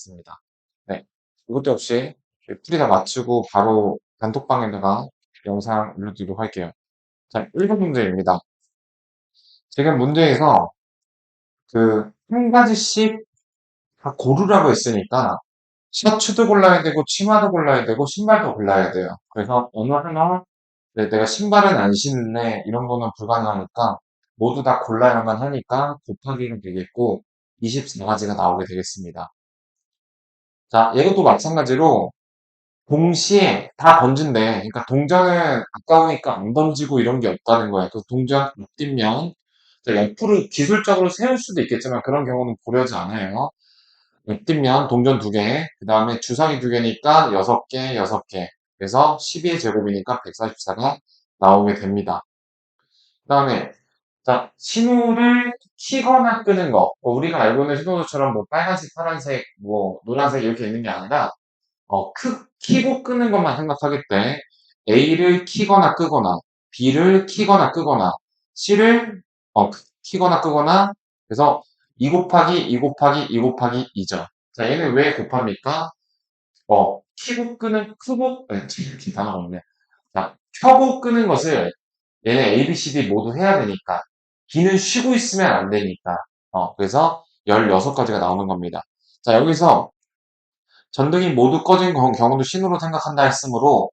같습니다. 네. 이것도 역시 풀이 다 마치고 바로 단톡방에다가 영상 올려드리도록 할게요. 자, 1번 문제입니다. 지금 문제에서 한 가지씩 다 고르라고 했으니까 셔츠도 골라야 되고 치마도 골라야 되고 신발도 골라야 돼요. 그래서 어느 하나 내가 신발은 안 신네 이런 거는 불가능하니까 모두 다 골라야만 하니까 곱하기가 되겠고 24가지가 나오게 되겠습니다. 자, 이것도 마찬가지로 동시에 다 던진대. 그러니까 동전은 아까우니까 안 던지고 이런 게 없다는 거예요. 그래서 동전 앞뒷면 옆으로 기술적으로 세울 수도 있겠지만 그런 경우는 고려하지 않아요. 옆뒷면 동전 2개, 그 다음에 주사위 2개니까 6개, 6개. 그래서 12의 제곱이니까 144가 나오게 됩니다. 그 다음에 자, 신호를 키거나 끄는 거. 우리가 알고 있는 신호처럼 뭐 빨간색, 파란색, 뭐 노란색 이렇게 있는 게 아니라 키고 끄는 것만 생각하겠대. A를 키거나 끄거나, B를 키거나 끄거나, C를 키거나 끄거나, 그래서 2 곱하기 2 곱하기 2 곱하기 2죠. 자, 얘는 왜 곱합니까? 키고 끄는, 크고, 이렇게 단어가 없네. 자, 켜고 끄는 것을 얘는 A, B, C, D 모두 해야 되니까, B는 쉬고 있으면 안 되니까, 그래서 16가지가 나오는 겁니다. 자, 여기서 전등이 모두 꺼진 경우도 신호로 생각한다 했으므로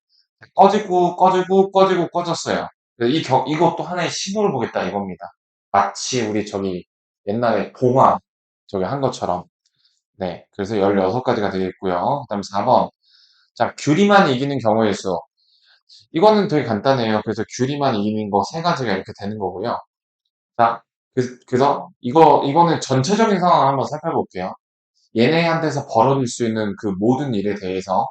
꺼지고 꺼지고 꺼지고 꺼졌어요. 이것도 하나의 신호를 보겠다 이겁니다. 마치 우리 저기 옛날에 동화 저기 한 것처럼. 네. 그래서 16가지가 되겠고요. 그 다음 4번. 자, 귤이만 이기는 경우의 수. 이거는 되게 간단해요. 그래서 귤이만 이기는 거 3가지가 이렇게 되는 거고요. 자, 그래서 이거는 전체적인 상황을 한번 살펴볼게요. 얘네한테서 벌어질 수 있는 그 모든 일에 대해서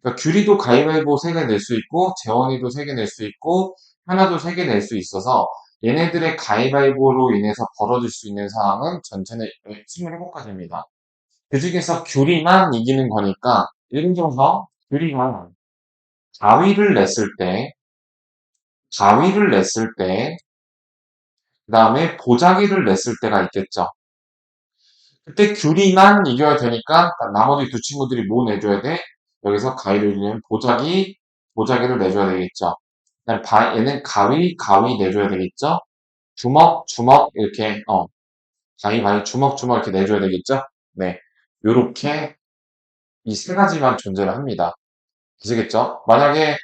그러니까 규리도 가위바위보 3개 낼 수 있고 재원이도 3개 낼 수 있고 하나도 3개 낼 수 있어서 얘네들의 가위바위보로 인해서 벌어질 수 있는 상황은 전체는 27가지입니다. 그 중에서 규리만 이기는 거니까 예를 들어서 규리만 가위를 냈을 때 그 다음에 보자기를 냈을 때가 있겠죠. 그때 규리만 이겨야 되니까 나머지 두 친구들이 뭐 내줘야 돼? 여기서 가위를 이기면 보자기를 내줘야 되겠죠. 그다음에 얘는 가위 내줘야 되겠죠. 주먹 이렇게 가위 주먹 이렇게 내줘야 되겠죠. 네, 요렇게 이 3가지만 존재를 합니다. 아시겠죠? 만약에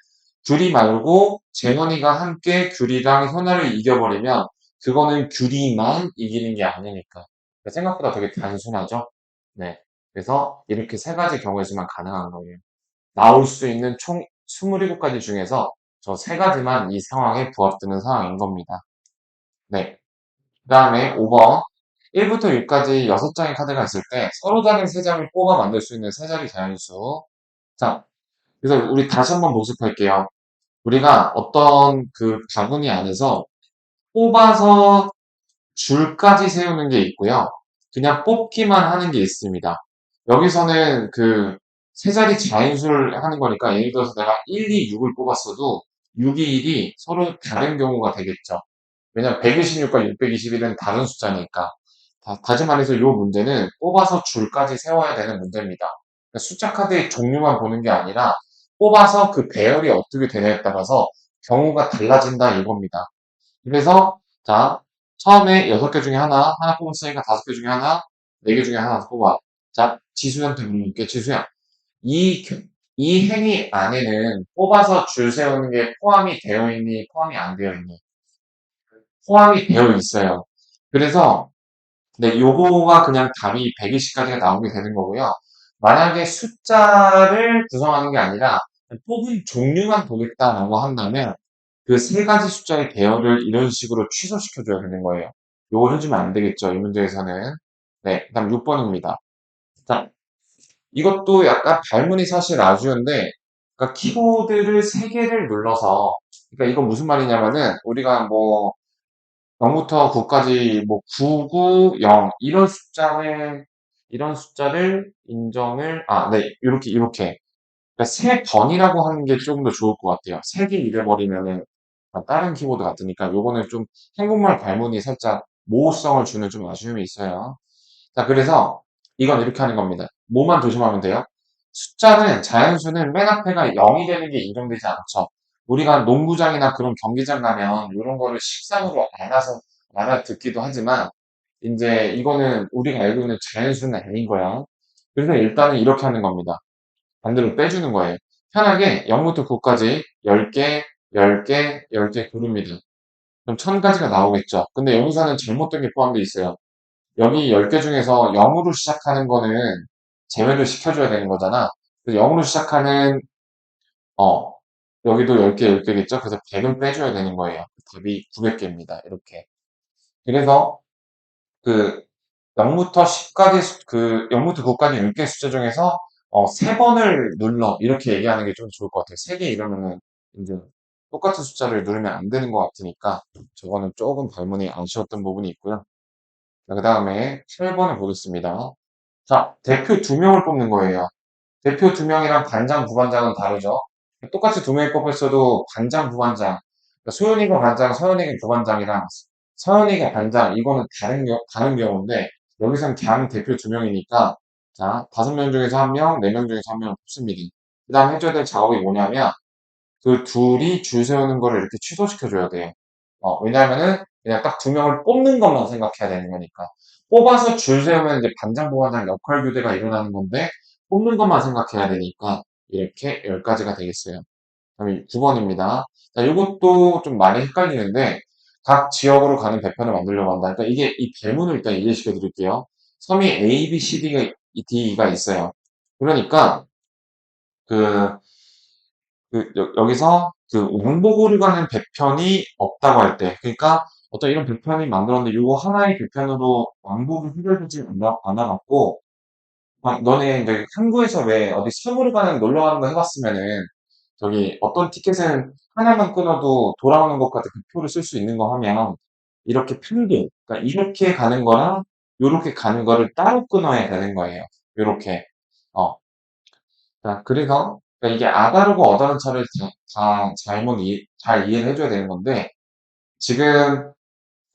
규리 말고 재원이가 함께 규리랑 현아를 이겨버리면 그거는 규리만 이기는 게 아니니까 생각보다 되게 단순하죠. 네, 그래서 이렇게 3가지 경우에서만 가능한 거예요. 나올 수 있는 총 27가지 중에서 저 3가지만 이 상황에 부합되는 상황인 겁니다. 네. 그 다음에 5번. 1부터 6까지 6장의 카드가 있을 때 서로 다른 3장을 뽑아 만들 수 있는 3자리 자연수. 자, 그래서 우리 다시 한번 복습할게요. 우리가 어떤 그 바구니 안에서 뽑아서 줄까지 세우는 게 있고요. 그냥 뽑기만 하는 게 있습니다. 여기서는 그 3자리 자연수를 하는 거니까 예를 들어서 내가 1, 2, 6을 뽑았어도 6, 2, 1이 서로 다른 경우가 되겠죠. 왜냐면 126과 621은 다른 숫자니까. 다시 말해서 이 문제는 뽑아서 줄까지 세워야 되는 문제입니다. 그러니까 숫자 카드의 종류만 보는 게 아니라 뽑아서 그 배열이 어떻게 되냐에 따라서 경우가 달라진다 이겁니다. 그래서 자, 처음에 6개 중에 하나 뽑았으니까 5개 중에 하나, 4개 중에 하나 뽑아. 자, 지수한테 물어볼게. 지수야. 이, 이 행위 안에는 뽑아서 줄 세우는 게 포함이 되어 있니, 포함이 안 되어 있니? 포함이 되어 있어요. 그래서, 네, 요거가 그냥 답이 120까지가 나오게 되는 거고요. 만약에 숫자를 구성하는 게 아니라 뽑은 종류만 보겠다라고 한다면 그 3가지 숫자의 배열을 이런 식으로 취소시켜줘야 되는 거예요. 요걸 해주면 안 되겠죠. 이 문제에서는. 네, 그 다음 6번입니다. 자, 이것도 약간 발문이 사실 아쉬운데, 그러니까 키보드를 3개를 눌러서, 그러니까 이건 무슨 말이냐면은, 우리가 뭐, 0부터 9까지 뭐, 9, 9, 0, 이런 숫자를 네, 이렇게. 그러니까 3번이라고 하는 게 조금 더 좋을 것 같아요. 3개 잃어버리면은, 다른 키보드 같으니까, 요거는 좀 한국말 발문이 살짝 모호성을 주는 좀 아쉬움이 있어요. 자, 그래서 이건 이렇게 하는 겁니다. 뭐만 조심하면 돼요? 숫자는, 자연수는 맨 앞에가 0이 되는 게 인정되지 않죠. 우리가 농구장이나 그런 경기장 가면 이런 거를 식상으로 알아듣기도 하지만, 이제 이거는 우리가 알고 있는 자연수는 아닌 거야. 그래서 일단은 이렇게 하는 겁니다. 반대로 빼주는 거예요. 편하게 0부터 9까지 10개, 10개, 10개 고릅니다. 그럼 1000까지가 나오겠죠. 근데 여기서는 잘못된 게 포함되어 있어요. 여기 10개 중에서 0으로 시작하는 거는 제외를 시켜줘야 되는 거잖아. 그래서 0으로 시작하는, 어, 여기도 10개, 10개겠죠? 그래서 100을 빼줘야 되는 거예요. 답이 900개입니다. 이렇게. 그래서 그 0부터 10까지, 0부터 9까지 10개 숫자 중에서 3번을 눌러. 이렇게 얘기하는 게 좀 좋을 것 같아요. 3개 이러면은 이제 똑같은 숫자를 누르면 안 되는 것 같으니까 저거는 조금 발문이 아쉬웠던 부분이 있고요. 그 다음에 7번을 보겠습니다. 자, 대표 2명을 뽑는 거예요. 대표 2명이랑 반장, 부반장은 다르죠. 똑같이 2명이 뽑혔어도 반장, 부반장, 그러니까 소연이가 반장, 서연이가 부반장이랑 서연이가 반장, 이거는 다른 경우인데, 여기서는 그냥 대표 2명이니까, 자, 5명 중에서 1명, 4명 중에서 1명을 뽑습니다. 그 다음 해줘야 될 작업이 뭐냐면, 그 둘이 줄 세우는 거를 이렇게 취소시켜줘야 돼요. 왜냐면은 그냥 딱 2명을 뽑는 것만 생각해야 되는 거니까. 뽑아서 줄 세우면 이제 반장, 부반장 역할 교대가 일어나는 건데, 뽑는 것만 생각해야 되니까, 이렇게 10가지가 되겠어요. 다음에 9번입니다. 자, 이것도 좀 많이 헷갈리는데, 각 지역으로 가는 배편을 만들려고 한다. 그러니까 이게, 이 배문을 일단 이해시켜 드릴게요. 섬이 A, B, C, D가 있어요. 그러니까, 그, 여기서 그 왕복으로 가는 배편이 없다고 할 때, 그러니까 어떤 이런 배편이 만들었는데 이거 하나의 배편으로 왕복이 해결되지 않아갖고, 막 너네 이제 한국에서 왜 어디 섬으로 가는 놀러 가는 거 해봤으면은 저기 어떤 티켓은 하나만 끊어도 돌아오는 것까지 그 표를 쓸 수 있는 거 하면 이렇게 편도, 그러니까 이렇게 가는 거랑 요렇게 가는 거를 따로 끊어야 되는 거예요. 요렇게. 어. 자, 그래서 그러니까 이게 아다르고 어다른 차를 잘 이해를 해줘야 되는 건데 지금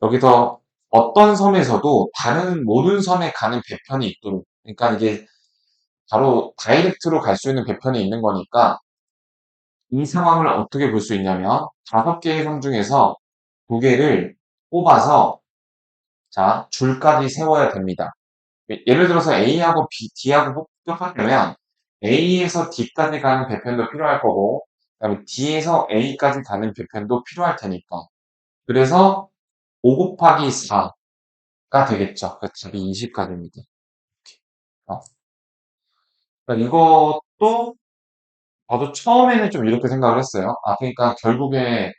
여기서 어떤 섬에서도 다른 모든 섬에 가는 배편이 있도록 그러니까 이게 바로 다이렉트로 갈 수 있는 배편이 있는 거니까 이 상황을 어떻게 볼 수 있냐면 5개의 섬 중에서 2개를 뽑아서 자 줄까지 세워야 됩니다. 예를 들어서 A하고 B, D하고 똑같으면 A에서 D까지 가는 배편도 필요할 거고, 그다음에 D에서 A까지 가는 배편도 필요할 테니까. 그래서 5 곱하기 4가 되겠죠. 그 답이 20까지입니다. 그러니까 이것도 저도 처음에는 좀 이렇게 생각을 했어요. 아, 그러니까 결국에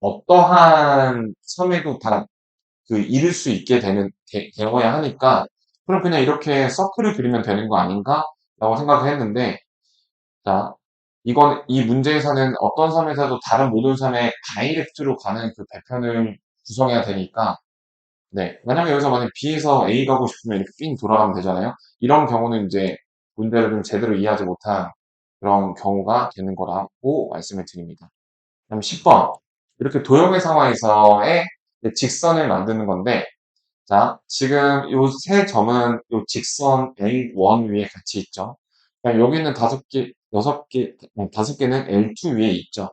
어떠한 섬에도 다 이룰 수 있게 되어야 하니까, 그럼 그냥 이렇게 서클을 그리면 되는 거 아닌가? 라고 생각을 했는데, 자, 이 문제에서는 어떤 섬에서도 다른 모든 섬에 다이렉트로 가는 그 배편을 구성해야 되니까, 네. 만약에 여기서 만약 B에서 A 가고 싶으면 이렇게 삥 돌아가면 되잖아요. 이런 경우는 이제 문제를 좀 제대로 이해하지 못한 그런 경우가 되는 거라고 말씀을 드립니다. 그럼 10번. 이렇게 도형의 상황에서의 직선을 만드는 건데, 자, 지금 요 세 점은 요 직선 L1 위에 같이 있죠. 그냥 여기는 5개, 6개, 5개는 L2 위에 있죠.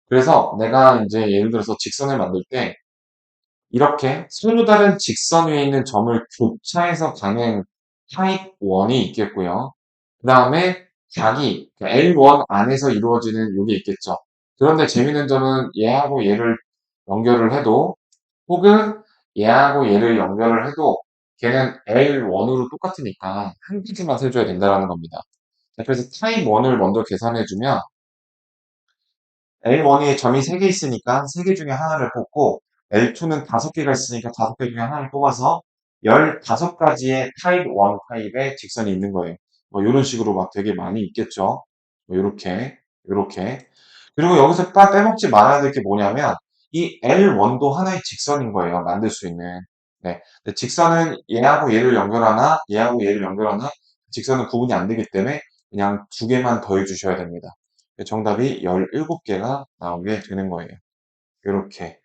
그래서 내가 이제 예를 들어서 직선을 만들 때 이렇게 서로 다른 직선 위에 있는 점을 교차해서 가는 타입 1이 있겠고요. 그 다음에 L1 안에서 이루어지는 요게 있겠죠. 그런데 재밌는 점은 얘하고 얘를 연결을 해도 혹은 얘하고 얘를 연결을 해도 걔는 L1으로 똑같으니까 한 가지만 세줘야 된다는 겁니다. 자, 그래서 타입 1을 먼저 계산해주면 L1에 점이 3개 있으니까 3개 중에 하나를 뽑고 L2는 5개가 있으니까 5개 중에 하나를 뽑아서 15가지의 타입 1 타입의 직선이 있는 거예요. 뭐 이런 식으로 막 되게 많이 있겠죠. 뭐 요렇게. 그리고 여기서 빼먹지 말아야 될 게 뭐냐면 이 L1도 하나의 직선인 거예요. 만들 수 있는. 네. 근데 직선은 얘하고 얘를 연결하나 얘하고 얘를 연결하나 직선은 구분이 안 되기 때문에 그냥 2개만 더해 주셔야 됩니다. 정답이 17개가 나오게 되는 거예요. 이렇게